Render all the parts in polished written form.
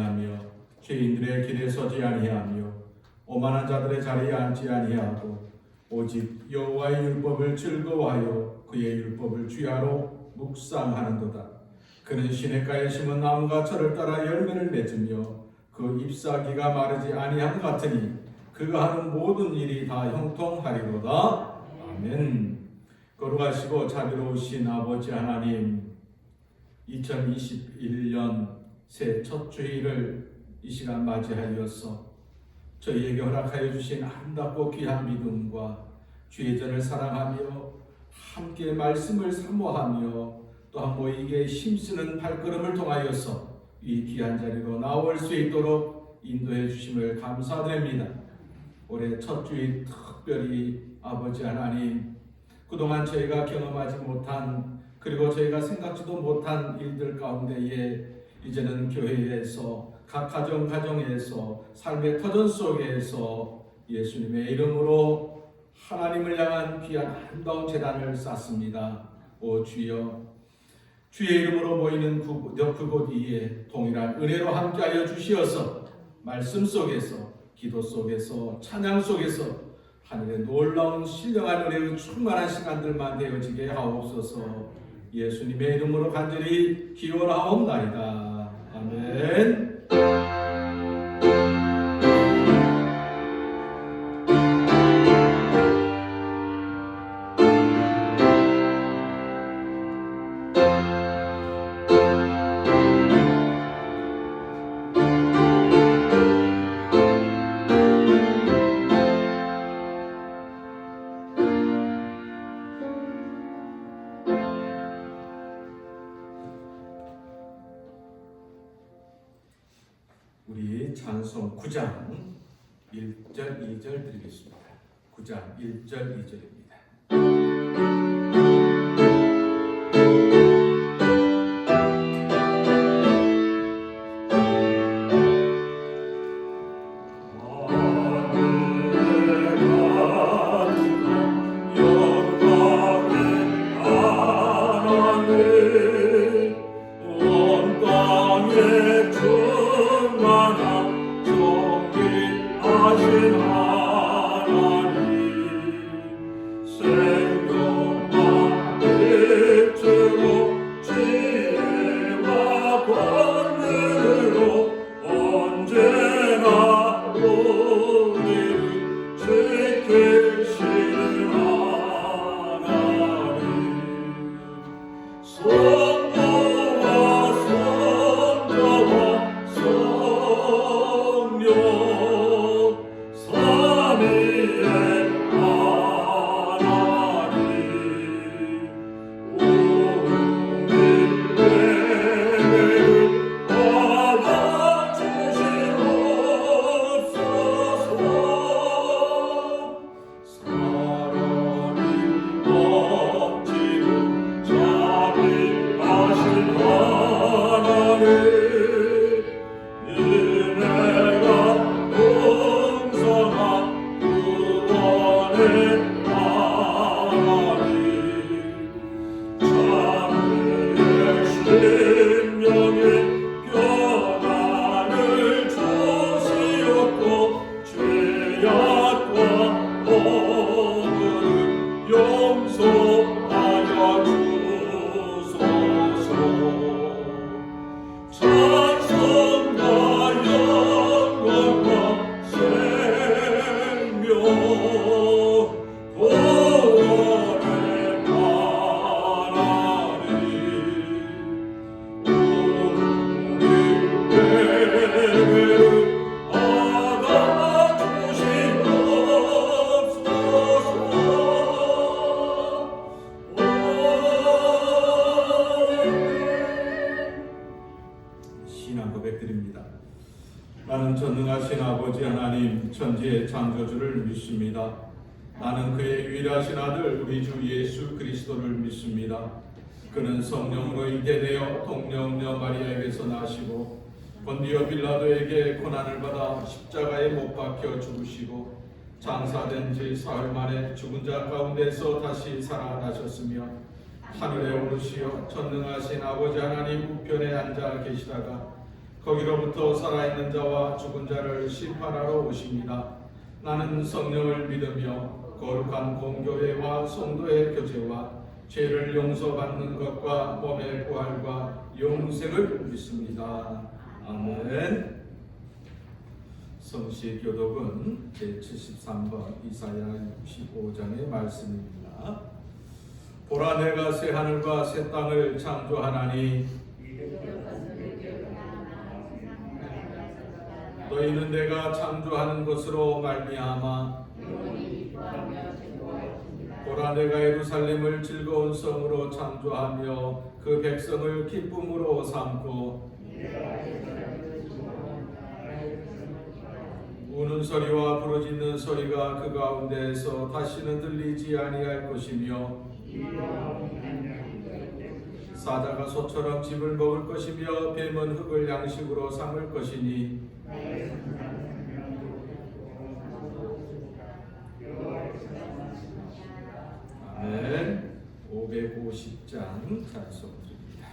아니하며 죄인들의 길에 서지 아니하며 오만한 자들의 자리에 앉지 아니하고 오직 여호와의 율법을 즐거워하여 그의 율법을 주야로 묵상하는도다. 그는 시냇가에 심은 나무가 저를 따라 열매를 맺으며 그 잎사귀가 마르지 아니함 같으니 그가 하는 모든 일이 다 형통하리로다. 아멘. 거룩하시고 자비로우신 아버지 하나님, 2021년 새 첫 주일을 이 시간 맞이하여서 저희에게 허락하여 주신 아름답고 귀한 믿음과 주의 전을 사랑하며 함께 말씀을 사모하며 또한 모이게 힘쓰는 발걸음을 통하여서 이 귀한 자리로 나올 수 있도록 인도해 주심을 감사드립니다. 올해 첫 주일 특별히 아버지 하나님, 그동안 저희가 경험하지 못한 그리고 저희가 생각지도 못한 일들 가운데에 이제는 교회에서 각 가정에서 삶의 터전 속에서 예수님의 이름으로 하나님을 향한 귀한 아름다운 제단을 쌓습니다. 오 주여, 주의 이름으로 모이는 그곳 위에 동일한 은혜로 함께하여 주시어서 말씀 속에서 기도 속에서 찬양 속에서 하늘의 놀라운 신령한 은혜의 충만한 시간들만 되어지게 하옵소서. 예수님의 이름으로 간절히 기원하옵나이다. 아멘. 우리 찬송 9장 1절 2절 드리겠습니다. 9장 1절 2절입니다. 나는 전능하신 아버지 하나님 천지의 창조주를 믿습니다. 나는 그의 유일하신 아들 우리 주 예수 그리스도를 믿습니다. 그는 성령으로 잉태되어 동정녀 마리아에게서 나시고 본디오 빌라도에게 고난을 받아 십자가에 못 박혀 죽으시고 장사된 지 사흘 만에 죽은 자 가운데서 다시 살아나셨으며 하늘에 오르시어 전능하신 아버지 하나님 우편에 앉아 계시다가 거기로부터 살아있는 자와 죽은 자를 심판하러 오십니다. 나는 성령을 믿으며 거룩한 공교회와 성도의 교제와 죄를 용서받는 것과 몸의 부활과 영생을 믿습니다. 아멘. 성시교독은 제73번 이사야 65장의 말씀입니다. 보라, 내가 새 하늘과 새 땅을 창조하나니 너희는 내가 창조하는 것으로 말미암아 보라, 내가 예루살렘을 즐거운 성으로 창조하며 그 백성을 기쁨으로 삼고 우는 소리와 부르짖는 소리가 그 가운데에서 다시는 들리지 아니할 것이며 사자가 소처럼 집을 먹을 것이며 뱀은 흙을 양식으로 삼을 것이니 아멘. 550장 찬송드립니다.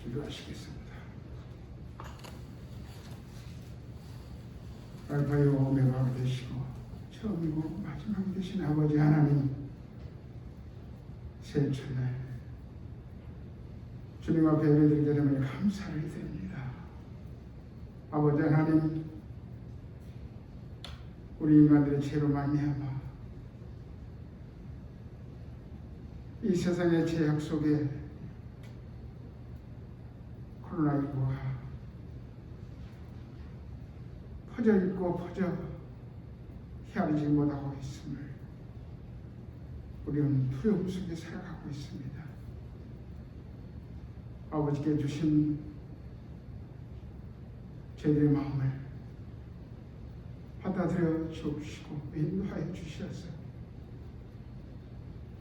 기도하시겠습니다. 알파요 오메가가 되시고 처음이고 마지막이 되신 아버지 하나님, 새 주날 주님 앞에 예배드리게 되면 감사를 드립니다. 아버지 하나님, 우리 인간들의 죄로 말미암아 이 세상의 죄악 속에 코로나19가 퍼져 있고 퍼져 헤아리지 못하고 있음을 우리는 두려움 속에 살아가고 있습니다. 아버지께 주신 저희들의 마음을 받아들여 주시고 인도하여 주시어서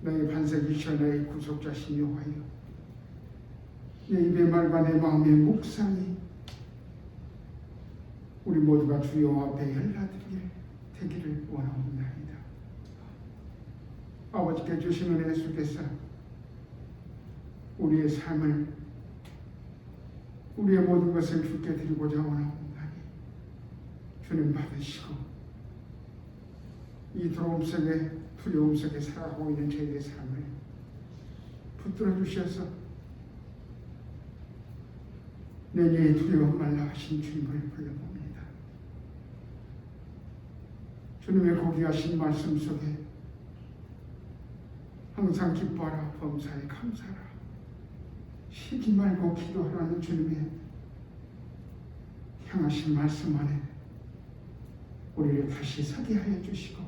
너희 반석이시여 너희 구속자신 여호와여, 내 입의 말과 내 마음의 묵상이 우리 모두가 주 여호와 앞에 되기를 원하옵나이다. 아버지께 주신 은혜 속에서 우리의 삶을, 우리의 모든 것을 주께 드리고자 원하옵나니 주님 받으시고 이 두려움 속에 두려움 속에 살아가고 있는 저희의 삶을 붙들어 주셔서 내게 두려움 말라 하신 주님을 불러봅니다. 주님의 고귀하신 말씀 속에 항상 기뻐하라 범사에 감사하라 쉬지 말고 기도하라는 주님의 향하신 말씀 안에 우리를 다시 서게 하여 주시고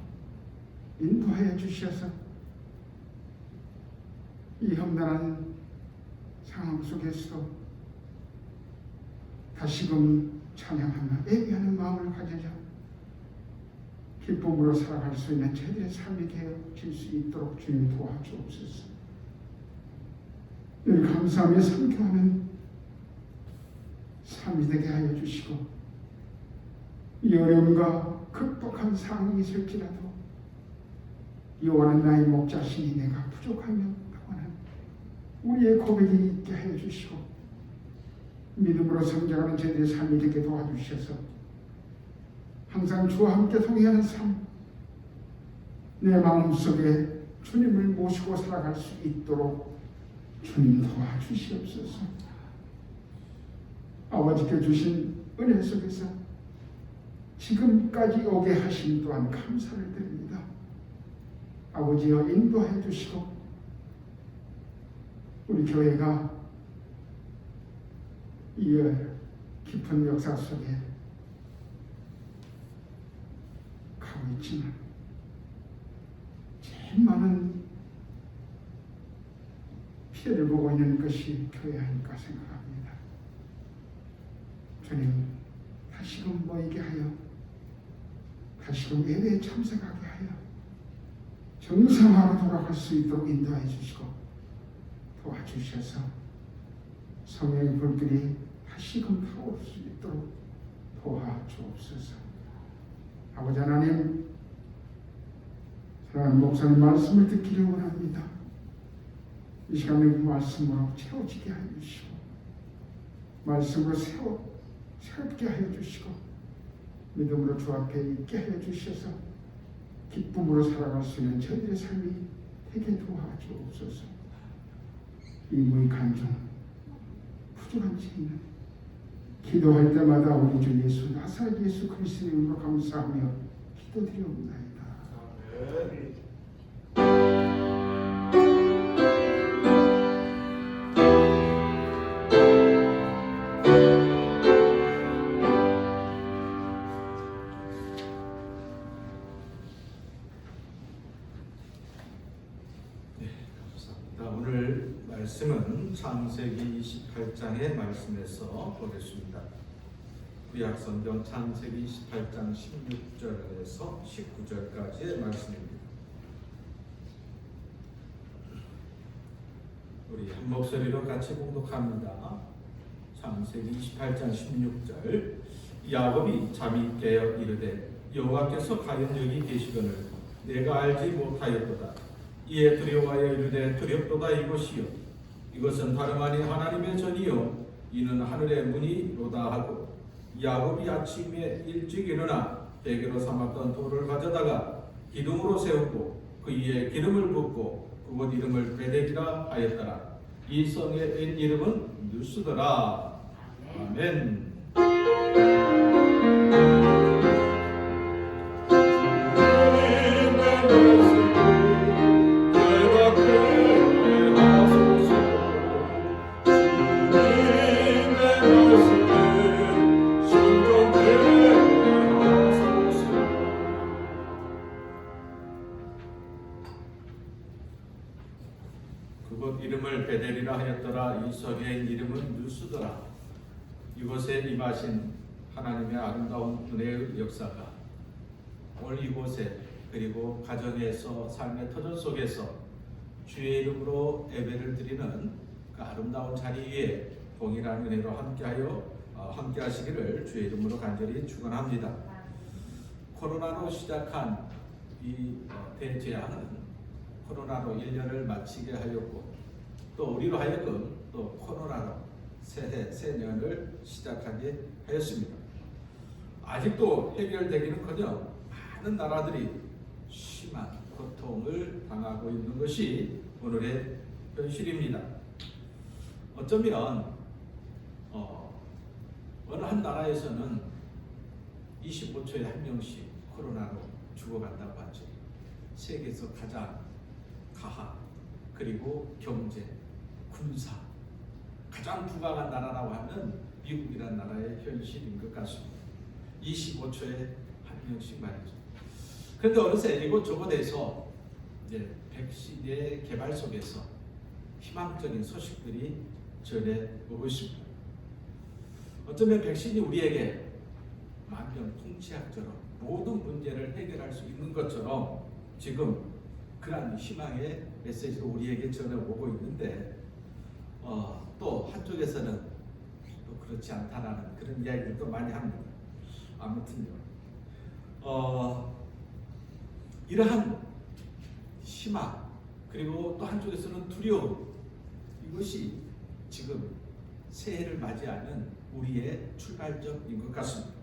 인도하여 주셔서 이 험난한 상황 속에서도 다시금 찬양하며 예배하는 마음을 가져자 기쁨으로 살아갈 수 있는 제대의 삶이 되어질 수 있도록 주님 도와주옵소서. 늘 감사하며 상교하는 삶이 되게 하여 주시고 이 어려움과 극복한 상황이 있을지라도 여호와는 나의 목자시니 내가 부족하며 평안한 우리의 고백이 있게 하여 주시고 믿음으로 성장하는 제대의 삶이 되게 도와주셔서 항상 주와 함께 동행하는 삶, 내 마음속에 주님을 모시고 살아갈 수 있도록 주님 도와주시옵소서. 아버지께 주신 은혜 속에서 지금까지 오게 하신 또한 감사를 드립니다. 아버지여 인도해 주시고 우리 교회가 이 깊은 역사 속에 가고 있지만 제일 많은 피해를 보고 있는 것이 교회 아닐까 생각합니다. 주님 다시금 모이게 하여 다시금 예배에 참석하게 하여 정상화로 돌아갈 수 있도록 인도해 주시고 도와주셔서 성령의 불길이 다시금 타오를 수 있도록 도와주옵소서. 아버지 하나님, 사랑하는 목사님 말씀을 듣기를 원합니다. 이 시간에 그 말씀으로 채워지게 하여 주시고 말씀으로 새롭게 하여 주시고 믿음으로 주 앞에 있게 하여 주셔서 기쁨으로 살아갈 수 있는 저희들의 삶이 되게 도와주옵소서. 이 무익한 중 부족한 죄인은 기도할 때마다 우리 주 예수 나사렛 예수 그리스도의 이름으로 감사하며 기도드리옵나이다. 아멘. 오늘 말씀은 창세기 28장의 말씀에서 보겠습니다. 구약성경 창세기 28장 16절에서 19절까지의 말씀입니다. 우리 한 목소리로 같이 봉독합니다. 창세기 28장 16절. 야곱이 잠이 깨어 이르되 여호와께서 과연 여기 계시거늘 내가 알지 못하였도다. 이에 두려워하여 이르되 두렵도다. 이것이요 이것은 다름 아닌 하나님의 전이요 이는 하늘의 문이로다 하고 야곱이 아침에 일찍 일어나 베개로 삼았던 돌을 가져다가 기둥으로 세우고 그 위에 기름을 붓고 그곳 이름을 베델이라 하였더라. 이 성의 이름은 누스더라. 아멘. 그곳 이름을 베델이라 하였더라. 이 성의 이름은 누스더라. 이곳에 임하신 하나님의 아름다운 은혜의 역사가 오늘 이곳에 그리고 가정에서 삶의 터전 속에서 주의 이름으로 예배를 드리는 그 아름다운 자리 위에 동일한 은혜로 함께 하시기를 주의 이름으로 간절히 축원합니다. 코로나로 시작한 이 대재앙은 코로나로 1년을 마치게 하였고 또 우리로 하여금 또 코로나로 새 년을 시작하게 하였습니다. 아직도 해결되기는커녕 많은 나라들이 심한 고통을 당하고 있는 것이 오늘의 현실입니다. 어쩌면 어느 한 나라에서는 25초에 한 명씩 코로나로 죽어간다고 하죠. 세계에서 가장 가학, 그리고 경제, 군사 가장 부강한 나라라고 하는 미국이라는 나라의 현실인 것 같습니다. 25초에 한 명씩 말이죠. 그런데 어느새 이곳저곳 에서 이제 백신의 개발 속에서 희망적인 소식들이 전해오고 있습니다. 어쩌면 백신이 우리에게 만병통치약처럼 모든 문제를 해결할 수 있는 것처럼 지금 그러한 희망의 메시지로 우리에게 전해오고 있는데 또 한쪽에서는 또 그렇지 않다라는 그런 이야기들도 많이 합니다. 아무튼요, 이러한 희망 그리고 또 한쪽에서는 두려움, 이것이 지금 새해를 맞이하는 우리의 출발점인 것 같습니다.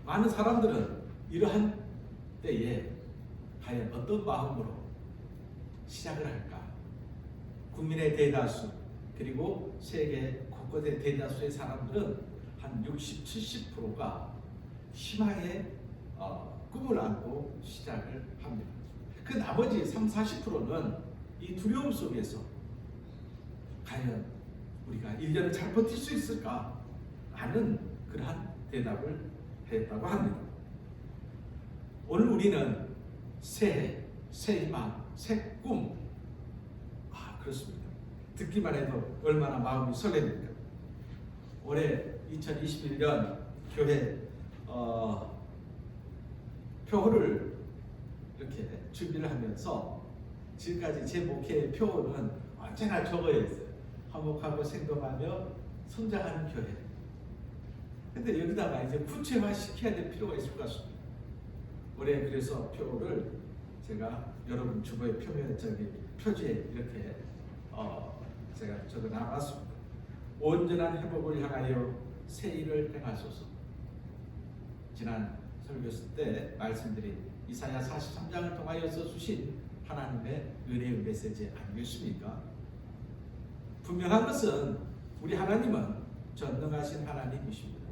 많은 사람들은 이러한 때에 과연 어떤 마음으로 시작을 할까? 국민의 대다수 그리고 세계 곳곳의 대다수의 사람들은 한 60, 70%가 희망의 꿈을 안고 시작을 합니다. 그 나머지 3, 40%는 이 두려움 속에서 과연 우리가 1년을 잘 버틸 수 있을까? 라는 그러한 대답을 했다고 합니다. 오늘 우리는 새해, 새 희망, 새 꿈. 그렇습니다. 듣기만 해도 얼마나 마음이 설렙니까? 올해 2021년 교회 표를 이렇게 준비를 하면서 지금까지 제 목회의 표는 언제나 적어있어요. 화목하고 생동하며 성장하는 교회. 근데 여기다가 이제 구체화 시켜야 될 필요가 있을 것 같습니다. 올해 그래서 표를 제가 여러분 주보의 표지에 이렇게 제가 적어 놨습니다. 온전한 회복을 향하여 새 일을 행하소서. 지난 설교 때 말씀드린 이사야 43장을 통하여서 주신 하나님의 은혜의 메시지 아니겠습니까? 분명한 것은 우리 하나님은 전능하신 하나님이십니다.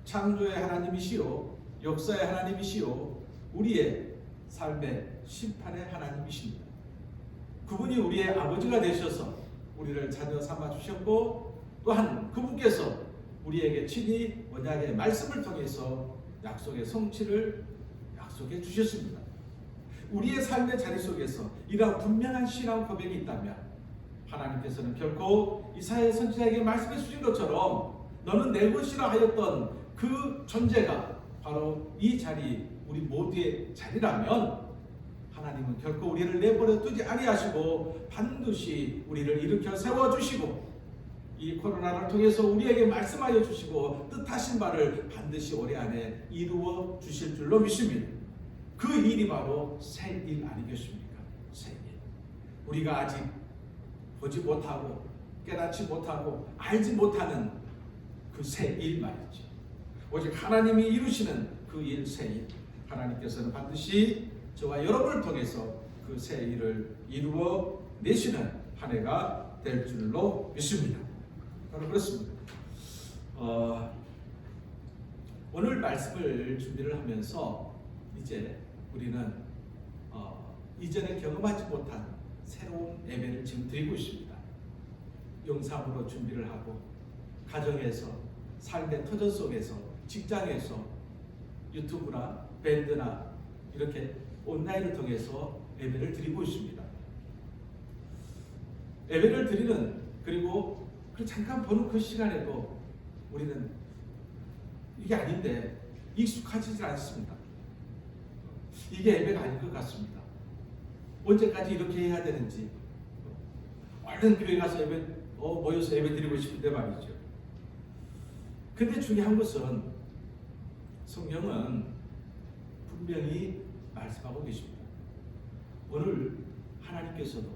창조의 하나님이시요 역사의 하나님이시요 우리의 삶의 심판의 하나님이십니다. 그분이 우리의 아버지가 되셔서 우리를 자녀 삼아 주셨고, 또한 그분께서 우리에게 친히 언약의 말씀을 통해서 약속의 성취를 약속해 주셨습니다. 우리의 삶의 자리 속에서 이러한 분명한 신앙 고백이 있다면 하나님께서는 결코 이사야 선지자에게 말씀해 주신 것처럼 너는 내 것이라 하였던 그 존재가 바로 이 자리, 우리 모두의 자리라면 하나님은 결코 우리를 내버려 두지 아니하시고 반드시 우리를 일으켜 세워주시고 이 코로나를 통해서 우리에게 말씀하여 주시고 뜻하신 바를 반드시 올해 안에 이루어 주실 줄로 믿습니다. 그 일이 바로 새 일 아니겠습니까? 새 일. 우리가 아직 보지 못하고 깨닫지 못하고 알지 못하는 그 새 일 말이죠. 오직 하나님이 이루시는 그 일, 새 일. 하나님께서는 반드시 저와 여러분을 통해서 그 새 일을 이루어 내시는 한 해가 될 줄로 믿습니다. 바로 그렇습니다. 오늘 말씀을 준비를 하면서 이제 우리는 이전에 경험하지 못한 새로운 예배를 지금 드리고 있습니다. 영상으로 준비를 하고 가정에서, 삶의 터전 속에서, 직장에서, 유튜브나 밴드나 이렇게 온라인을 통해서 예배를 드리고 있습니다. 예배를 드리는, 그리고 잠깐 보는 그 시간에도 우리는 이게 아닌데 익숙하지 않습니다. 이게 예배가 아닌 것 같습니다. 언제까지 이렇게 해야 되는지, 얼른 교회 가서 예배 모여서 예배 드리고 싶은데 말이죠. 근데 중요한 것은 성경은 분명히 말씀하고 계십니다. 오늘 하나님께서도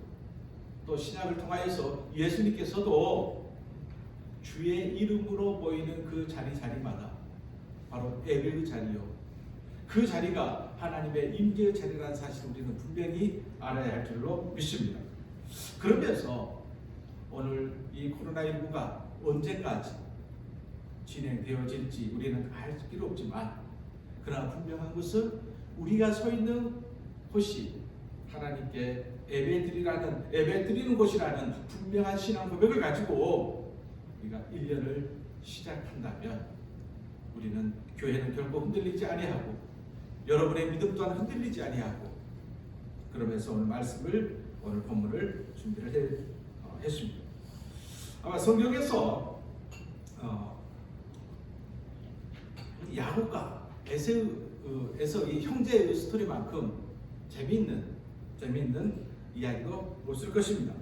또 신약을 통하여서 예수님께서도 주의 이름으로 모이는 그 자리마다 바로 예배의 자리요, 그 자리가 하나님의 임재의 자리라는 사실을 우리는 분명히 알아야 할 줄로 믿습니다. 그러면서 오늘 이 코로나19가 언제까지 진행되어질지 우리는 알 길은 없지만, 그러나 분명한 것은 우리가 서 있는 곳이 하나님께 예배드리는 곳이라는 분명한 신앙 고백을 가지고 우리가 1년을 시작한다면 우리는 교회는 결코 흔들리지 아니하고 여러분의 믿음 또한 흔들리지 아니하고, 그러면서 오늘 본문을 준비를 했습니다. 아마 성경에서 야곱과 에서 이 형제의 스토리만큼 재미있는 이야기도 없을 것입니다.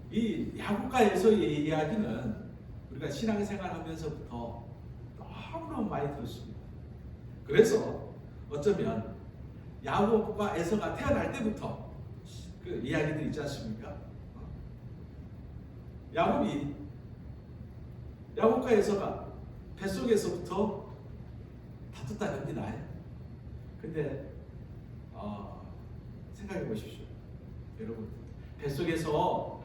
이 야곱과 에서의 이야기는 우리가 신앙생활하면서부터 너무너무 많이 들었습니다. 그래서 어쩌면 야곱과 에서가 태어날 때부터 그 이야기들 있지 않습니까? 야곱과 에서가 뱃속에서부터 다퉜다 합니다. 근데 생각해 보십시오. 여러분, 뱃속에서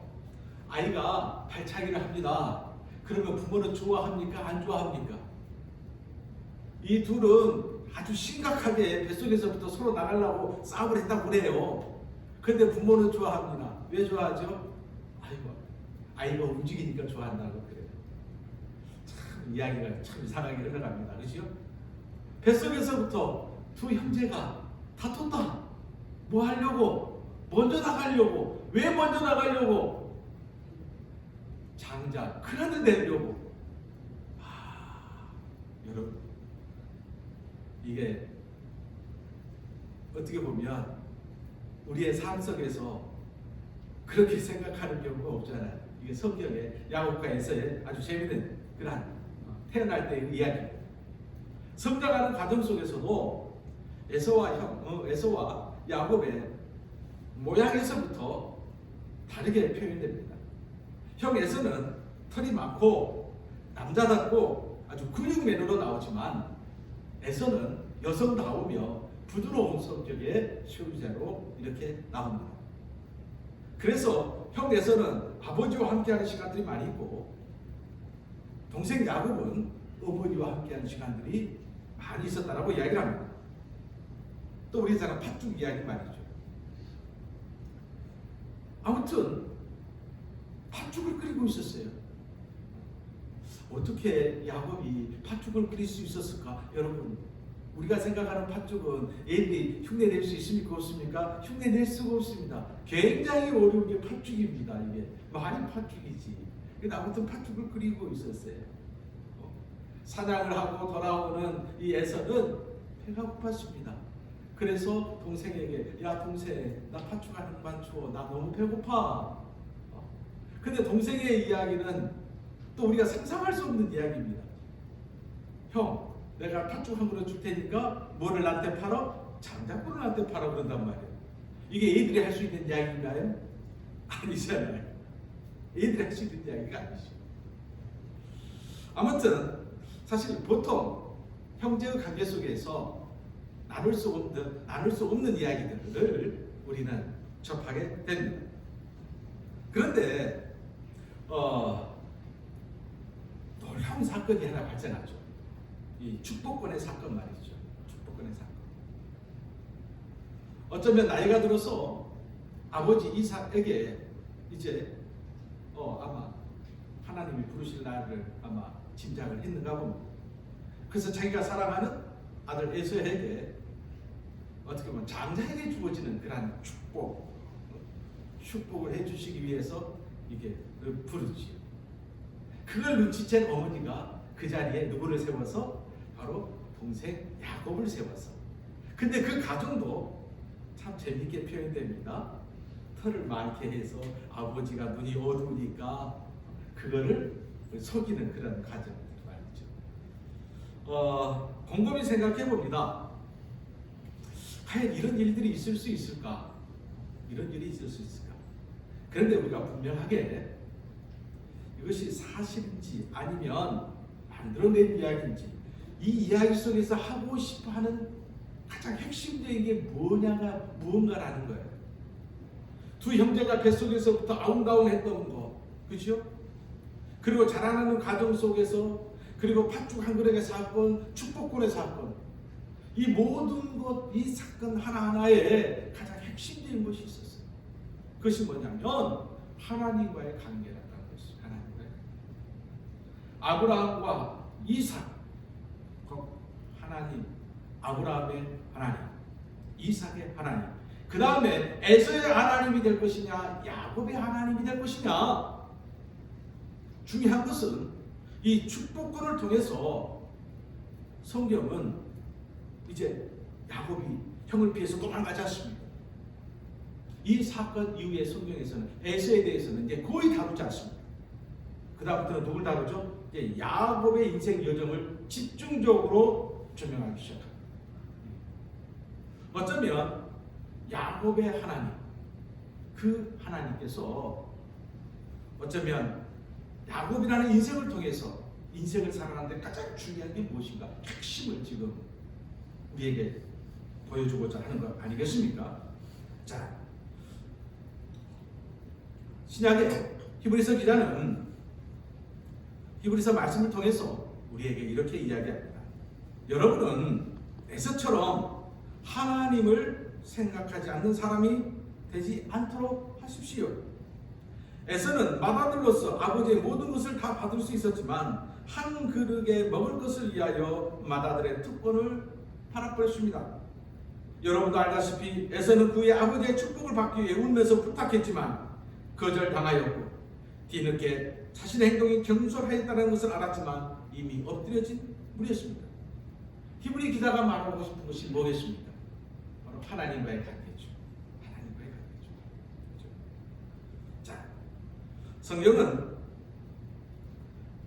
아이가 발차기를 합니다. 그러면 부모는 좋아합니까? 안 좋아합니까? 이 둘은 아주 심각하게 뱃속에서부터 서로 나가려고 싸움을 했다고 그래요. 그런데 부모는 좋아합니다. 왜 좋아하죠? 아이가 움직이니까 좋아한다고 그래요. 참 이야기가 참 이상하게 흘러갑니다. 그렇죠? 뱃속에서부터 두 형제가 다퉜다. 뭐 하려고? 먼저 나가려고. 왜 먼저 나가려고? 장자 큰 아들 되려고. 여러분, 이게 어떻게 보면 우리의 삶 속에서 그렇게 생각하는 경우가 없잖아요. 이게 성경의 야곱과 에서의 아주 재미있는 그런 태어날 때의 이야기. 성장하는 과정 속에서도 에서와 야곱의 모양에서부터 다르게 표현됩니다. 형 에서는 털이 많고 남자답고 아주 근육맨으로 나오지만, 에서는 여성다우며 부드러운 성격의 소유자로 이렇게 나옵니다. 그래서 형 에서는 아버지와 함께하는 시간들이 많이 있고, 동생 야곱은 어머니와 함께하는 시간들이 많이 있었다라고 이야기를 합니다. 또 우리 사람 팥죽 이야기 말이죠. 아무튼 팥죽을 끓이고 있었어요. 어떻게 야곱이 팥죽을 끓일 수 있었을까? 여러분, 우리가 생각하는 팥죽은 애들이 흉내낼 수 있습니까? 없습니까? 흉내낼 수가 없습니다. 굉장히 어려운 게 팥죽입니다. 이게 많이 팥죽이지. 아무튼 팥죽을 끓이고 있었어요. 사냥을 하고 돌아오는 이 에서는 배가 고팠습니다. 그래서 동생에게, 야 동생, 나 팥죽 하나만 줘. 나 너무 배고파. 근데 동생의 이야기는 또 우리가 상상할 수 없는 이야기입니다. 형, 내가 팥죽 한 그릇 줄 테니까 뭐를 나한테 팔어? 장작불을 나한테 팔어. 그런단 말이에요. 이게 애들이 할 수 있는 이야기인가요? 아니잖아요. 애들이 할 수 있는 이야기가 아니죠. 아무튼 사실 보통 형제의 관계 속에서 나눌 수 없는 이야기들을 우리는 접하게 됩니다. 그런데 놀라운 사건이 하나 발생하죠. 이 축복권의 사건 말이죠. 축복권의 사건. 어쩌면 나이가 들어서 아버지 이삭에게 이제 아마 하나님이 부르실 날을 아마 짐작을 했는가 봅니다. 그래서 자기가 사랑하는 아들 에서에게 어떻게 보면 장자에게 주어지는 그러한 축복을 해주시기 위해서 이게 부르지. 그걸 눈치챈 어머니가 그 자리에 누구를 세워서 바로 동생 야곱을 세워서. 근데 그 가정도 참 재밌게 표현됩니다. 털을 많게 해서 아버지가 눈이 어두우니까 그거를 속이는 그런 가정들 말이죠. 곰곰이 생각해 봅니다. 과연 이런 일들이 있을 수 있을까? 이런 일이 있을 수 있을까? 그런데 우리가 분명하게 이것이 사실인지 아니면 만들어낸 이야기인지 이 이야기 속에서 하고 싶어하는 가장 핵심적인 게 무언가라는 거예요. 두 형제가 뱃속에서부터 아웅다웅했던 거, 그렇죠? 그리고 자라나는 가정 속에서 그리고 팥죽 한 그릇의 사건, 축복권의 사건, 이 모든 것, 이 사건 하나하나에 가장 핵심적인 것이 있었어요. 그것이 뭐냐면 하나님과의 관계라는 것이죠. 하나님과의 관계. 아브라함과 이삭, 하나님, 아브라함의 하나님, 이삭의 하나님, 그 다음에 에서의 하나님이 될 것이냐, 야곱의 하나님이 될 것이냐. 중요한 것은 이 축복권을 통해서 성경은 이제 야곱이 형을 피해서 도망가지 않습니다. 이 사건 이후에 성경에서는 에서에 대해서는 이제 거의 다루지 않습니다. 그 다음부터는 누굴 다루죠? 이제 야곱의 인생 여정을 집중적으로 조명하기 시작합니다. 어쩌면 야곱의 하나님, 그 하나님께서 어쩌면 야곱이라는 인생을 통해서 인생을 살아가는데 가장 중요한 게 무엇인가? 핵심을 지금 우리에게 보여주고자 하는 것 아니겠습니까? 자, 신약의 히브리서 기자는 히브리서 말씀을 통해서 우리에게 이렇게 이야기합니다. 여러분은 에서처럼 하나님을 생각하지 않는 사람이 되지 않도록 하십시오. 에서는 맏아들로서 아버지의 모든 것을 다 받을 수 있었지만 한 그릇에 먹을 것을 위하여 맏아들의 특권을 팔아버렸습니다. 여러분도 알다시피 에서는 그의 아버지의 축복을 받기 위해 울면서 부탁했지만 거절당하였고 뒤늦게 자신의 행동이 경솔하였다는 것을 알았지만 이미 엎드려진 물이었습니다. 히브리 기자가 말하고 싶은 것이 뭐겠습니까? 바로 하나님과의 관계죠. 하나님과의 관계죠. 그렇죠? 자, 성경은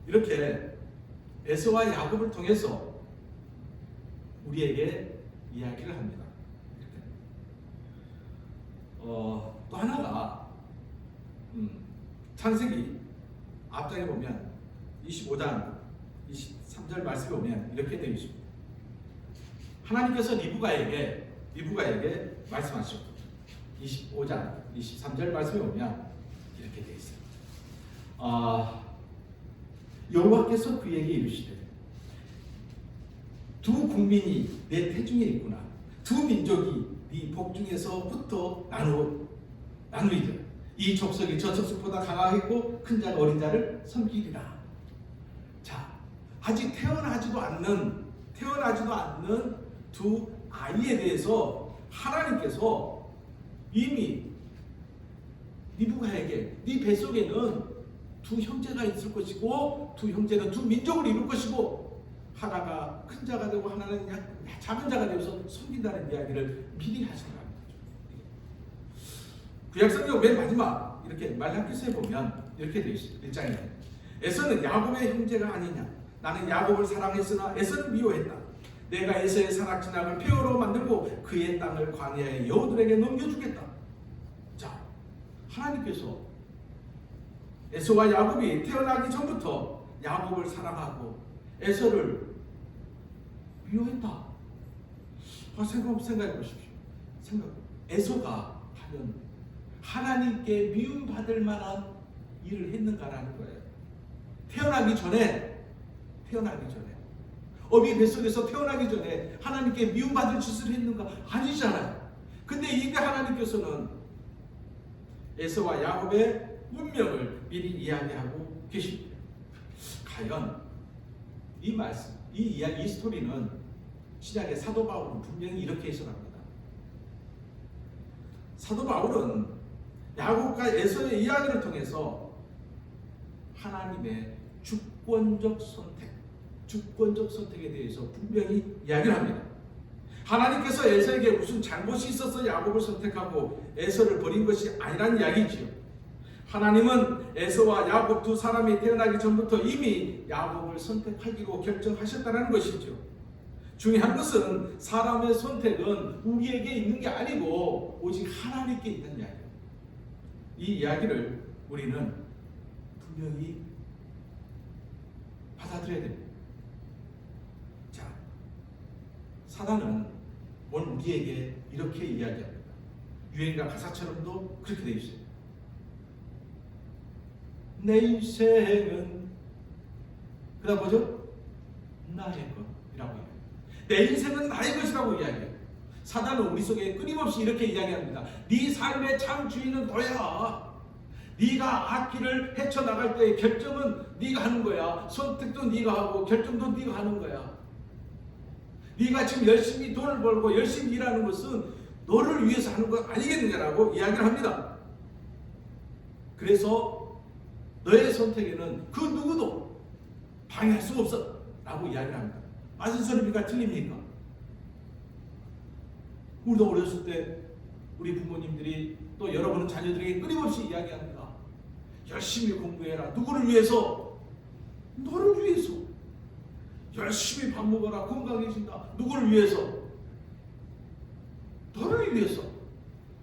이렇게 에서와 야곱을 통해서 우리에게 이야기를 합니다. 또 하나가 창세기 앞장에 보면 25장 23절 말씀에 보면 이렇게 되어 있습니다. 하나님께서 리브가에게 말씀하셨고 25장 23절 말씀에 보면 이렇게 되어 있어요. 여호와께서 그에게 이르시되 두 국민이 내 태중에 있구나. 두 민족이 네 복중에서부터 나누리라. 이 족속이 저 족속보다 강하겠고 큰 자가 어린 자를 섬기리라. 자, 아직 태어나지도 않는 두 아이에 대해서 하나님께서 이미 리브가에게 네 뱃속에는 두 형제가 있을 것이고 두 형제는 두 민족을 이룰 것이고 하나가 큰 자가 되고 하나는 작은 자가 되어서 섬긴다는 이야기를 미리 하시는 겁니다. 구약성경 맨 마지막 이렇게 말라기서에 보면 이렇게 되어 있습니다. 1장에 에서는 야곱의 형제가 아니냐. 나는 야곱을 사랑했으나 에서를 미워했다. 내가 에서의 산악지낙을 폐허로 만들고 그의 땅을 광야의 여우들에게 넘겨주겠다. 자, 하나님께서 에서와 야곱이 태어나기 전부터 야곱을 사랑하고 에서를 미워했다. 생각해 보십시오. 에서가 하면 하나님께 미움받을 만한 일을 했는가라는 거예요. 태어나기 전에 어미 뱃속에서 태어나기 전에 하나님께 미움받을 짓을 했는가? 아니잖아요. 근데 이게 하나님께서는 에서와 야곱의 운명을 미리 이야기하고 계십니다. 과연 이 말씀, 이 스토리는 신약의 사도 바울은 분명히 이렇게 해석합니다. 사도 바울은 야곱과 에서의 이야기를 통해서 하나님의 주권적 선택에 대해서 분명히 이야기를 합니다. 하나님께서 에서에게 무슨 잘못이 있어서 야곱을 선택하고 에서를 버린 것이 아니란 이야기지요. 하나님은 에서와 야곱 두 사람이 태어나기 전부터 이미 야곱을 선택하기로 결정하셨다는 것이죠. 중요한 것은 사람의 선택은 우리에게 있는 게 아니고 오직 하나님께 있는 이야기예요. 이 이야기를 우리는 분명히 받아들여야 됩니다. 자, 사단은 오늘 우리에게 이렇게 이야기합니다. 유행가 가사처럼도 그렇게 되어 있어요. 내 인생은 그다음 뭐죠? 나의 것이라고 해요. 내 인생은 나의 것이라고 이야기해요. 사단은 우리 속에 끊임없이 이렇게 이야기합니다. 네 삶의 참 주인은 너야. 네가 앞길을 헤쳐나갈 때의 결정은 네가 하는 거야. 선택도 네가 하고 결정도 네가 하는 거야. 네가 지금 열심히 돈을 벌고 열심히 일하는 것은 너를 위해서 하는 것 아니겠느냐라고 이야기를 합니다. 그래서 너의 선택에는 그 누구도 방해할 수 없어 라고 이야기를 합니다. 맞은 소리입니까? 틀립니까? 우리도 어렸을 때 우리 부모님들이 또 여러분은 자녀들에게 끊임없이 이야기합니다. 열심히 공부해라. 누구를 위해서? 너를 위해서. 열심히 밥 먹어라. 건강해진다. 누구를 위해서? 너를 위해서.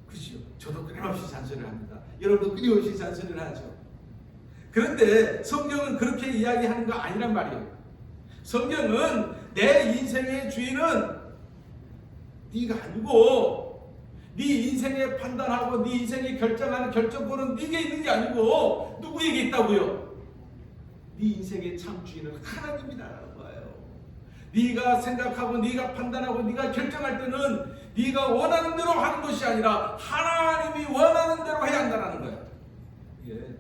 그죠? 저도 끊임없이 잔소리를 합니다. 여러분도 끊임없이 잔소리를 하죠. 그런데 성경은 그렇게 이야기하는 거 아니란 말이에요. 성경은 내 인생의 주인은 네가 아니고 네 인생에 판단하고 네 인생에 결정하는 결정권은 네게 있는 게 아니고 누구에게 있다고요? 네 인생의 참 주인은 하나님이라는 거예요. 네가 생각하고 네가 판단하고 네가 결정할 때는 네가 원하는 대로 하는 것이 아니라 하나님이 원하는 대로 해야 한다는 거예요. 예.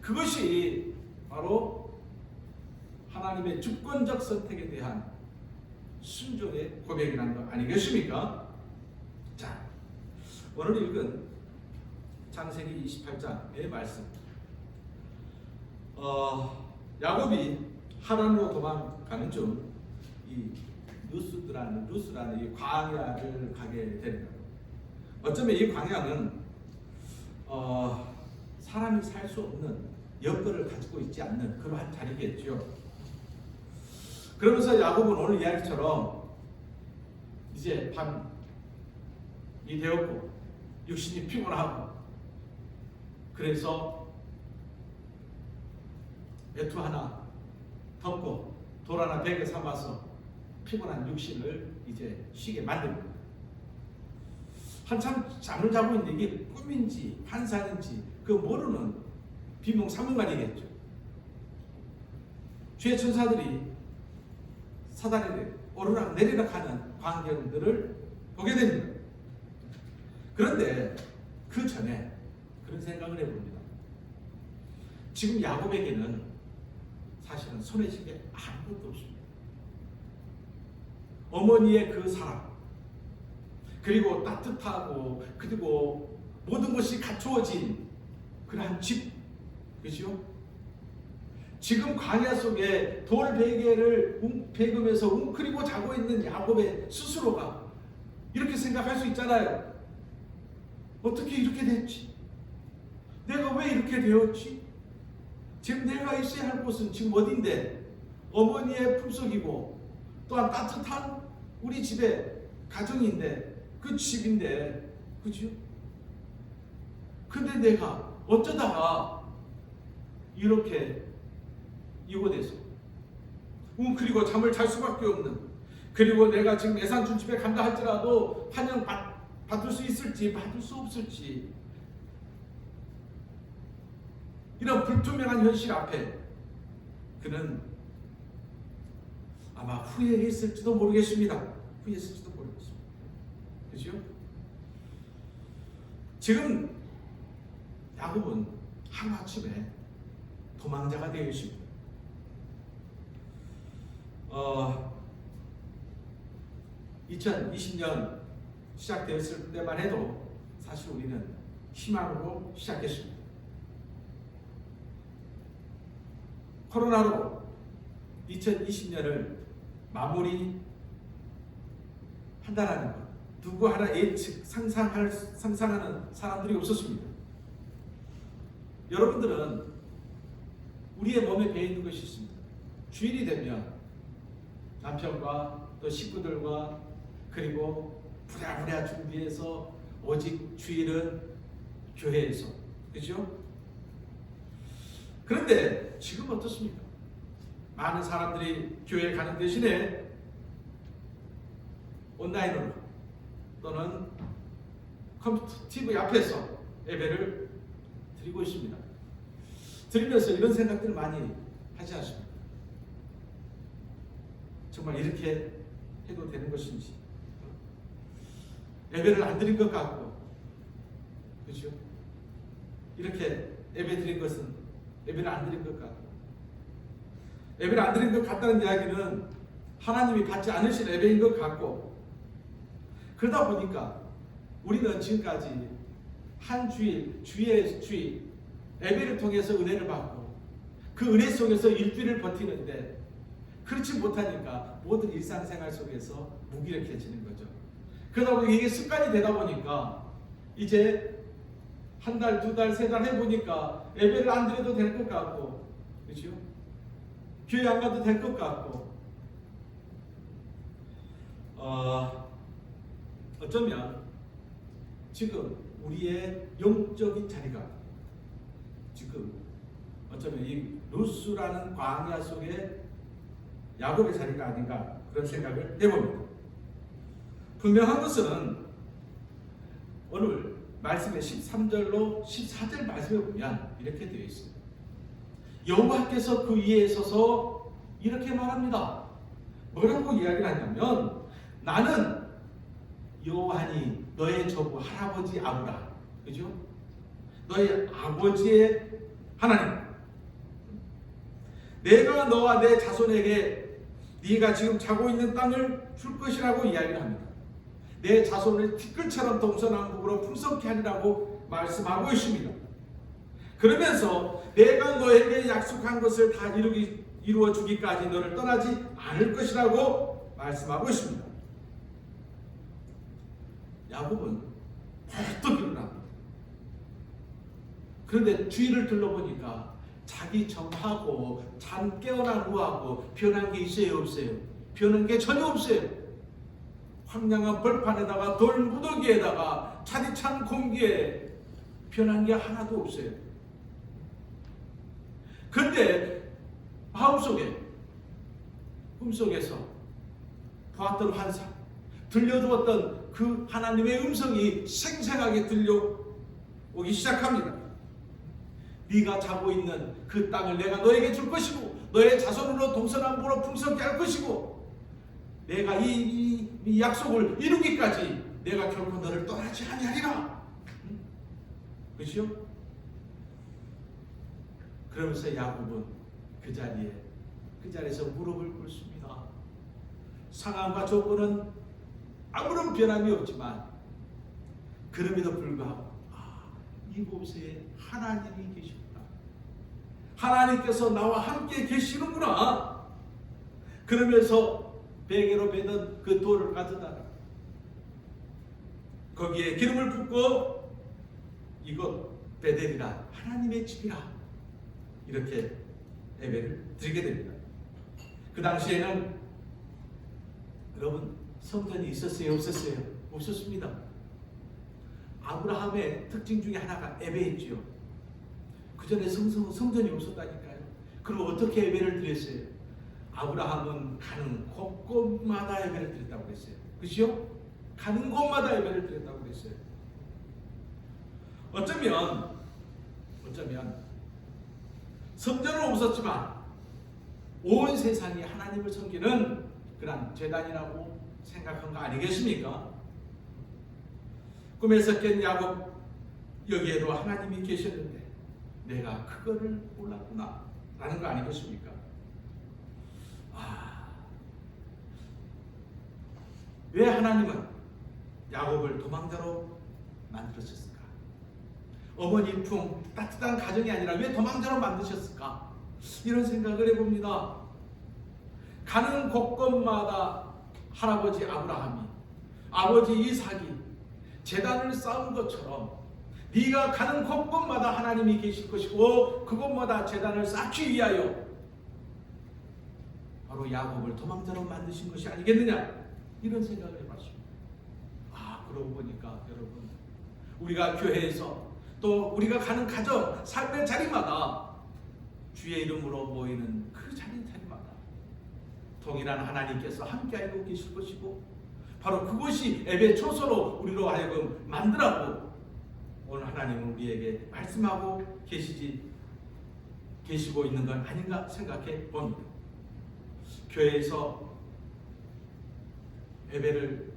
그것이 바로 하나님의 주권적 선택에 대한 순종의 고백이라는 거 아니겠습니까? 자, 오늘 읽은 창세기 28장의 말씀. 야곱이 하란으로 도망가는 중 이 루스라는 이 광야를 가게 됩니다. 어쩌면 이 광야는 사람이 살 수 없는 여건을 가지고 있지 않는 그러한 자리겠죠. 그러면서 야곱은 오늘 이야기처럼 이제 밤이 되었고 육신이 피곤하고 그래서 외투 하나 덮고 돌 하나 베개 삼아서 피곤한 육신을 이제 쉬게 만듭니다. 한참 잠을 자고 있는데 이게 꿈인지 환상인지 그 모르는 비몽사몽간이겠죠. 주의 천사들이 사단에 오르락 내리락 하는 광경들을 보게 됩니다. 그런데 그 전에 그런 생각을 해봅니다. 지금 야곱에게는 사실은 손에 쥔 게 아무것도 없습니다. 어머니의 그 사랑, 그리고 따뜻하고 그리고 모든 것이 갖추어진 그러한 집, 그렇죠? 지금 광야 속에 돌 베개를 베금에서 웅크리고 자고 있는 야곱의 스스로가 이렇게 생각할 수 있잖아요. 어떻게 이렇게 됐지? 내가 왜 이렇게 되었지? 지금 내가 있어야 할 곳은 지금 어딘데? 어머니의 품속이고 또한 따뜻한 우리 집에 가정인데 그 집인데, 그죠? 근데 내가 어쩌다가 이렇게 이곳에서 웅크리고 잠을 잘 수밖에 없는, 그리고 내가 지금 예산준집에 간다 할지라도 환영 받을 수 있을지 받을 수 없을지 이런 불투명한 현실 앞에 그는 아마 후회했을지도 모르겠습니다. 후회했을지도 모르겠습니다. 그죠? 지금 야곱은 하루아침에 도망자가 되어 있습니다. 2020년 시작되었을 때만 해도 사실 우리는 희망으로 시작했습니다. 코로나로 2020년을 마무리 한다라는 것, 누구 하나 예측, 상상하는 사람들이 없었습니다. 여러분들은 우리의 몸에 배어있는 것이 있습니다. 주일이 되면 남편과 또 식구들과 그리고 부랴부랴 준비해서 오직 주일은 교회에서, 그렇죠? 그런데 지금 어떻습니까? 많은 사람들이 교회에 가는 대신에 온라인으로 또는 컴퓨터, TV 앞에서 예배를 드리고 있습니다. 드리면서 이런 생각들을 많이 하지 않습니까? 정말 이렇게 해도 되는 것인지, 예배를 안 드린 것 같고, 그렇죠? 이렇게 예배 드린 것은 예배를 안 드린 것 같고, 예배를 안 드린 것 같다는 이야기는 하나님이 받지 않으신 예배인 것 같고, 그러다 보니까 우리는 지금까지 한 주일, 주의 주일, 예배를 통해서 은혜를 받고 그 은혜 속에서 일주일을 버티는데, 그렇지 못하니까 모든 일상생활 속에서 무기력해지는 거죠. 그러다 보니 이게 습관이 되다 보니까 이제 한 달, 두 달, 세 달 해보니까 예배를 안 드려도 될 것 같고, 그렇죠? 교회 안 가도 될 것 같고, 어쩌면 지금 우리의 영적인 자리가 지금 어쩌면 이 루스라는 광야 속에 야곱의 자리가 아닌가, 그런 생각을 해봅니다. 분명한 것은 오늘 말씀의 13절로 14절 말씀에 보면 이렇게 되어 있습니다. 여호와께서 그 위에 서서 이렇게 말합니다. 뭐라고 이야기를 하냐면, 나는 여호와니 너의 조부 할아버지 아브라함, 그죠? 너의 아버지의 하나님, 내가 너와 내 자손에게 네가 지금 자고 있는 땅을 줄 것이라고 이야기를 합니다. 내 자손을 티끌처럼 동서남북으로 풍성케 하리라고 말씀하고 있습니다. 그러면서 내가 너에게 약속한 것을 다 이루어 주기까지 너를 떠나지 않을 것이라고 말씀하고 있습니다. 야곱은 벌떡 일어납니다. 그런데 주위를 둘러보니까 자기 정하고 잠 깨어난 후하고 변한 게 있어요, 없어요? 변한 게 전혀 없어요. 황량한 벌판에다가 돌 무더기에다가 차디찬 공기에 변한 게 하나도 없어요. 그런데 마음속에, 꿈속에서 보았던 환상, 들려주었던 그 하나님의 음성이 생생하게 들려오기 시작합니다. 네가 자고 있는 그 땅을 내가 너에게 줄 것이고 너의 자손으로 동서남북으로 풍성케 할 것이고, 내가 이 약속을 이루기까지 내가 결코 너를 떠나지 아니하리라. 그렇죠? 그러면서 야곱은 그 자리에서 무릎을 꿇습니다. 상황과 조건은 아무런 변함이 없지만 그럼에도 불구하고 이곳에 하나님이 계시구나, 하나님께서 나와 함께 계시는구나, 그러면서 베개로 베던 그 돌을 가져다가 거기에 기름을 붓고 이곳 베델이라 하나님의 집이라 이렇게 예배를 드리게 됩니다. 그 당시에는 여러분 성전이 있었어요, 없었어요? 없었습니다. 아브라함의 특징 중에 하나가 예배였지요. 그 전에 성전이 없었다니까요. 그럼 어떻게 예배를 드렸어요? 아브라함은 가는 곳곳마다 예배를 드렸다고 그랬어요. 그렇죠? 가는 곳마다 예배를 드렸다고 그랬어요. 어쩌면 성전은 없었지만 온 세상이 하나님을 섬기는 그런 제단이라고 생각한 거 아니겠습니까? 꿈에서 깬 야곱, 여기에도 하나님이 계셨는데 내가 그거를 몰랐구나 라는 거 아니겠습니까? 왜 하나님은 야곱을 도망자로 만드셨을까? 어머니 품 따뜻한 가정이 아니라 왜 도망자로 만드셨을까? 이런 생각을 해봅니다. 가는 곳곳마다 할아버지 아브라함이, 아버지 이삭이 제단을 쌓은 것처럼 네가 가는 곳곳마다 하나님이 계실 것이고 그곳마다 제단을 쌓기 위하여 바로 야곱을 도망자로 만드신 것이 아니겠느냐, 이런 생각을 해봤습니다. 그러고 보니까 여러분, 우리가 교회에서 또 우리가 가는 가정, 삶의 자리마다 주의 이름으로 모이는 그 자리마다 동일한 하나님께서 함께 알고 계실 것이고 바로 그것이 예배 초소로 우리로 하여금 만들라고 오늘 하나님은 우리에게 말씀하고 계시고 있는 건 아닌가 생각해 봅니다. 교회에서 예배를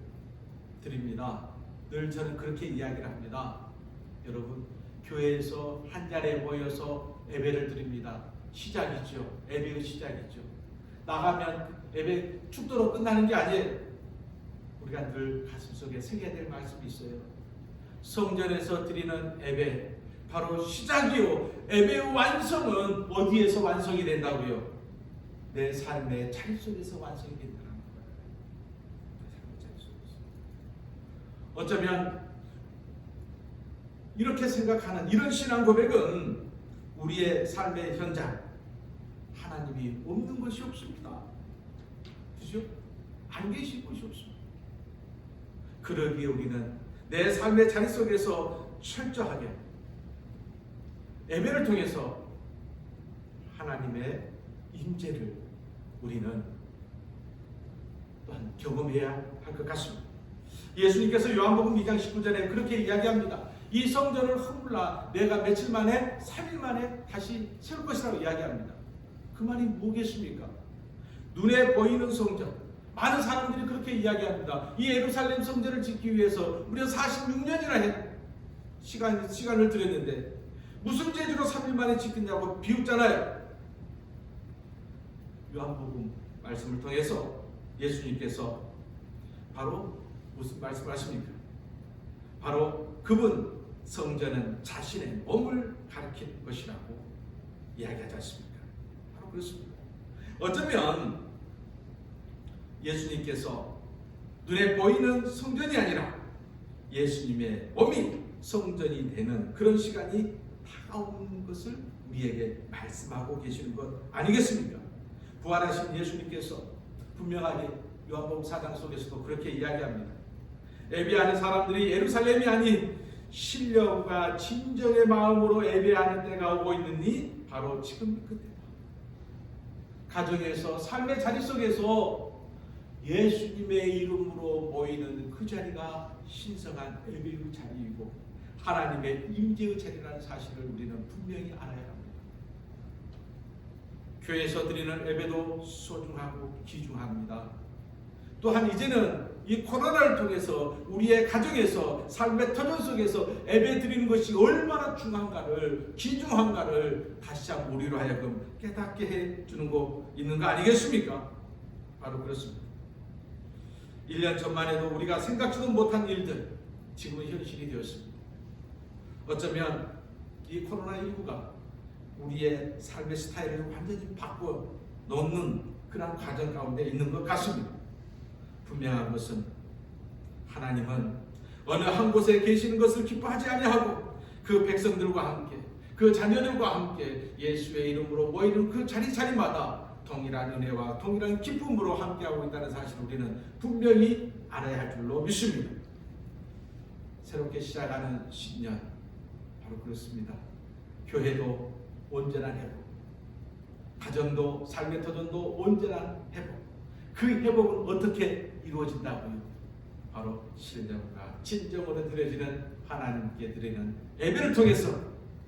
드립니다. 늘 저는 그렇게 이야기를 합니다. 여러분, 교회에서 한 자리에 모여서 예배를 드립니다. 시작이죠. 예배의 시작이죠. 나가면 예배 축도로 끝나는 게 아니에요. 우리가 늘 가슴속에 새겨야 될 말씀이 있어요. 성전에서 드리는 예배 바로 시작이요. 예배의 완성은 어디에서 완성이 된다고요? 내 삶의 자리 속에서 완성이 된다는 거예요. 내 삶의 자리 속에서. 어쩌면 이렇게 생각하는 이런 신앙 고백은 우리의 삶의 현장 하나님이 없는 것이 없습니다. 그죠? 안 계신 것이 없습니다. 그러기에 우리는 내 삶의 자리 속에서 철저하게 예배를 통해서 하나님의 임재를 우리는 또한 경험해야 할 것 같습니다. 예수님께서 요한복음 2장 19절에 그렇게 이야기합니다. 이 성전을 허물라 내가 며칠 만에 3일 만에 다시 세울 것이라고 이야기합니다. 그 말이 뭐겠습니까? 눈에 보이는 성전, 많은 사람들이 그렇게 이야기합니다. 이 예루살렘 성전을 짓기 위해서 우리가 46년이나 시간을 들였는데 무슨 재주로 3일 만에 짓겠냐고 비웃잖아요. 요한복음 말씀을 통해서 예수님께서 바로 무슨 말씀을 하십니까? 바로 그분 성전은 자신의 몸을 가리키는 것이라고 이야기하지 않습니까? 바로 그렇습니다. 어쩌면 예수님께서 눈에 보이는 성전이 아니라 예수님의 몸이 성전이 되는 그런 시간이 다가오는 것을 우리에게 말씀하고 계시는 것 아니겠습니까? 부활하신 예수님께서 분명하게 요한복음 4장 속에서도 그렇게 이야기합니다. 예배하는 사람들이 예루살렘이 아닌 신령과 진정의 마음으로 예배하는 때가 오고 있느니 바로 지금 그때다. 가정에서 삶의 자리 속에서 예수님의 이름으로 모이는 그 자리가 신성한 예배의 자리이고 하나님의 임재의 자리라는 사실을 우리는 분명히 알아야 합니다. 교회에서 드리는 예배도 소중하고 귀중합니다. 또한 이제는 이 코로나를 통해서 우리의 가정에서 삶의 터전 속에서 예배 드리는 것이 얼마나 중요한가를 귀중한가를 다시 한번 우리로 하여금 깨닫게 해주는 거 있는 거 아니겠습니까? 바로 그렇습니다. 1년 전만 해도 우리가 생각지도 못한 일들 지금은 현실이 되었습니다. 어쩌면 이 코로나19가 우리의 삶의 스타일을 완전히 바꿔 놓는 그런 과정 가운데 있는 것 같습니다. 분명한 것은 하나님은 어느 한 곳에 계시는 것을 기뻐하지 아니하고 그 백성들과 함께 그 자녀들과 함께 예수의 이름으로 모이는 그 자리마다 동일한 은혜와 동일한 기쁨으로 함께하고 있다는 사실을 우리는 분명히 알아야 할 줄로 믿습니다. 새롭게 시작하는 신년 바로 그렇습니다. 교회도 온전한 회복, 가정도 삶의 터전도 온전한 회복. 그 회복은 어떻게 이루어진다고요? 바로 신령과 진정으로 드려지는 하나님께 드리는 예배를 통해서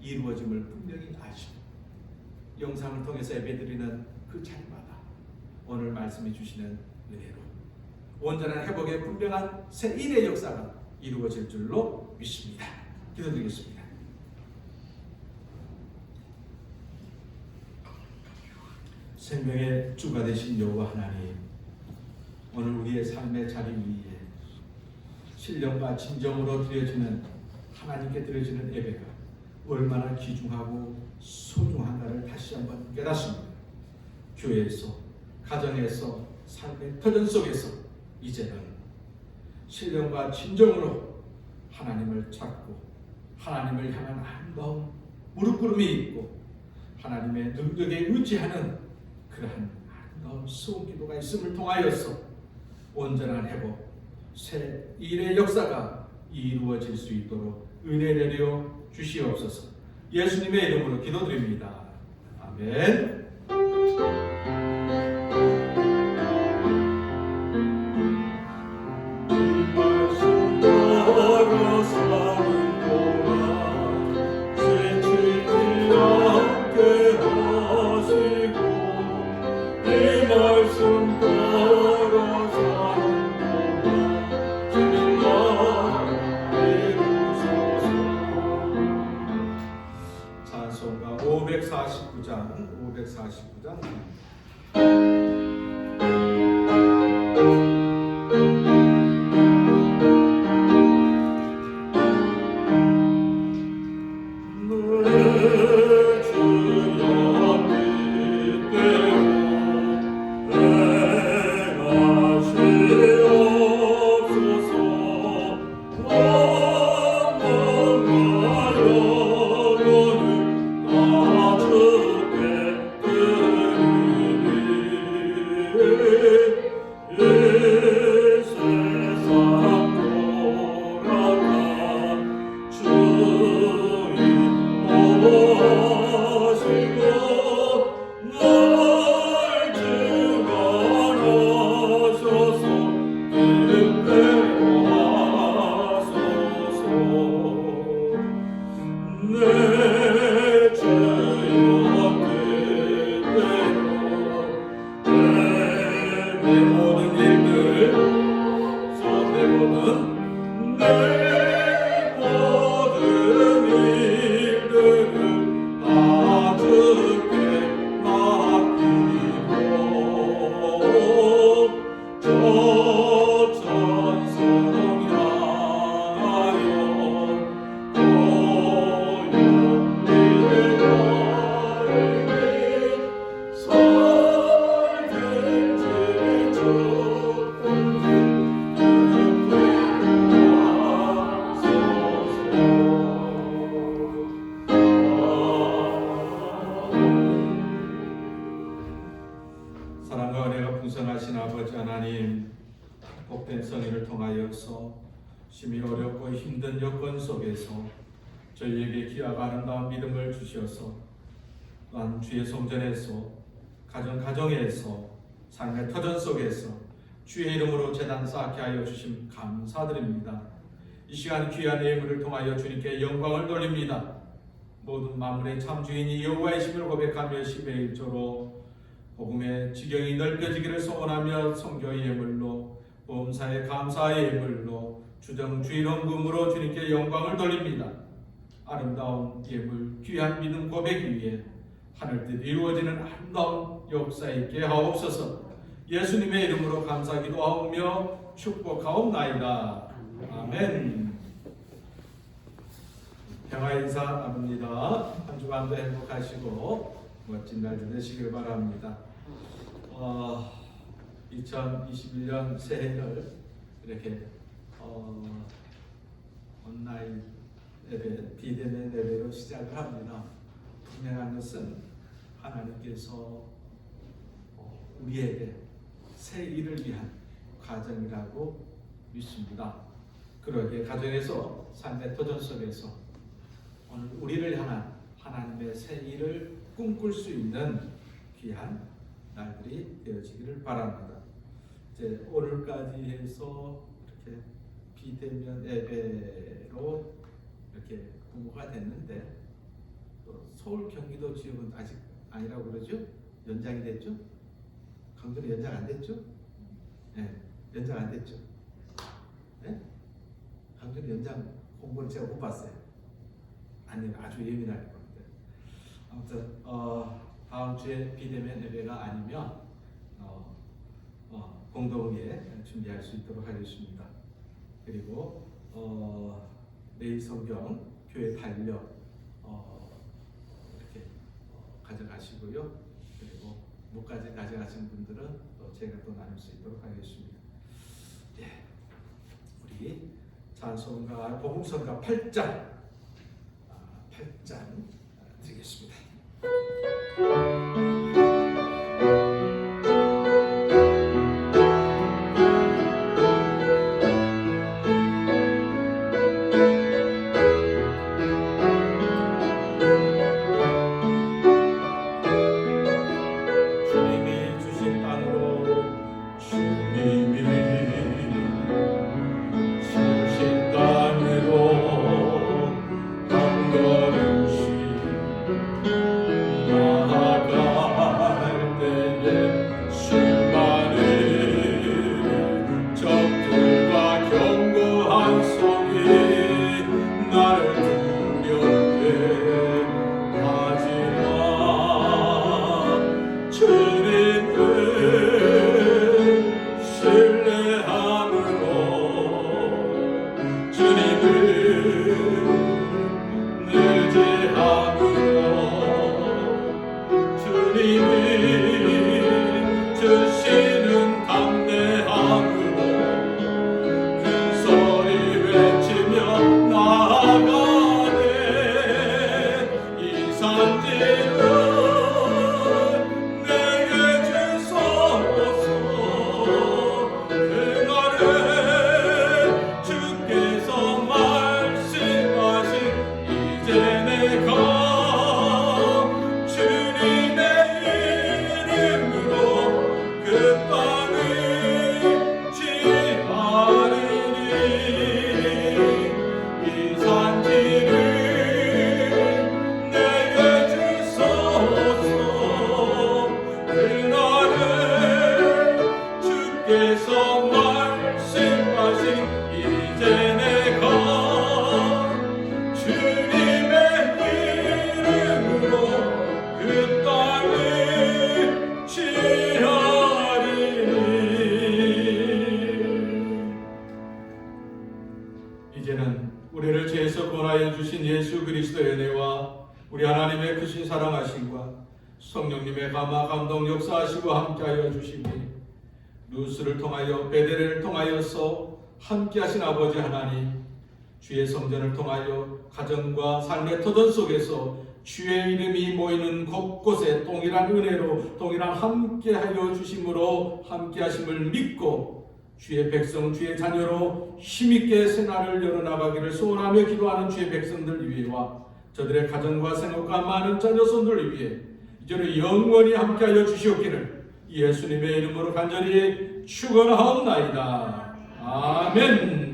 이루어짐을 분명히 아시고 영상을 통해서 예배드리는 그 자리마다 오늘 말씀해 주시는 은혜로 온전한 회복의 분명한 새 일의 역사가 이루어질 줄로 믿습니다. 기도드리겠습니다. 생명의 주가 되신 여호와 하나님, 오늘 우리의 삶의 자리 위에 신령과 진정으로 드려지는 하나님께 드려지는 예배가 얼마나 귀중하고 소중한가를 다시 한번 깨닫습니다. 교회에서, 가정에서, 삶의 터전 속에서 이제는 신령과 진정으로 하나님을 찾고 하나님을 향한 아름다운 무릎꿇음이 있고 하나님의 능력에 의지하는 그러한 아름다운 수원기도가 있음을 통하여서 온전한 회복, 새 일의 역사가 이루어질 수 있도록 은혜 내려 주시옵소서. 예수님의 이름으로 기도드립니다. 아멘. 49장 사랑과 은혜가 풍성하신 아버지 하나님, 복된 성인을 통하여서 심히 어렵고 힘든 여건 속에서 저희에게 귀하고 아름다운 믿음을 주셔서 또한 주의 성전에서 가정에서 삶의 터전 속에서 주의 이름으로 제단 쌓게 하여 주심 감사드립니다. 이 시간 귀한 예물을 통하여 주님께 영광을 돌립니다. 모든 만물의 참 주인이 여호와이심을 고백하며 10의 1조로 복음의 지경이 넓혀지기를 소원하며 성교의 예물로 보험사의 감사의 예물로 주정 주일헌금으로 주님께 영광을 돌립니다. 아름다운 예물 귀한 믿음 고백 위에 하늘뜻 이루어지는 아름다운 역사 있게 하옵소서. 예수님의 이름으로 감사 기도하오며 축복하옵나이다. 아멘. 평화 인사 나눕니다. 한 주간도 행복하시고 멋진 날 되시길 바랍니다. 2021년 새해를 이렇게 온라인 예배, 비대면 예배로 시작을 합니다. 분명한 것은 하나님께서 우리에게 새 일을 위한 과정이라고 믿습니다. 그러기에 가정에서 삶의 터전 속에서 오늘 우리를 향한 하나님의 새 일을 꿈꿀 수 있는 귀한 날들이 되어지기를 바랍니다. 이제 오늘까지 해서 이렇게 비대면 예배로 이렇게 공부가 됐는데 또 서울 경기도 지역은 아직 아니라고 그러죠? 연장이 됐죠? 강도는 연장 안 됐죠? 네, 연장 안 됐죠? 네? 강도는 연장 공고를 제가 못 봤어요. 아니면 아주 예민할 겁니다. 아무튼 다음 주에 비대면 예배가 아니면 공동에 준비할 수 있도록 하겠습니다. 그리고 내일 성경 교회 달력 이렇게 가져가시고요. 그리고 못 가져가신 분들은 또 제가 또 나눌 수 있도록 하겠습니다. 예, 우리 찬송가 복음성가 8장 드리겠습니다. 주님이 주신 땅으로 주님이 주신 땅으로 한 걸음씩 나아가 주께서 말씀하신 이제 내가 주님의 이름으로 그 땅을 취하리니. 이제는 우리를 죄에서 구원하여 주신 예수 그리스도의 은혜와 우리 하나님의 크신 사랑하심과 성령님의 감화 감동 역사하시고 함께하여 주시니 루스를 통하여 베데레를 통하여서 함께하신 아버지 하나님, 주의 성전을 통하여 가정과 삶의 터전 속에서 주의 이름이 모이는 곳곳에 동일한 은혜로 동일한 함께하여 주심으로 함께하심을 믿고 주의 백성, 주의 자녀로 힘있게 새날을 열어나가기를 소원하며 기도하는 주의 백성들 위에와 저들의 가정과 생업과 많은 자녀손들 위해 이제로 영원히 함께하여 주시옵기를 예수님의 이름으로 간절히 축원하옵나이다. 아멘.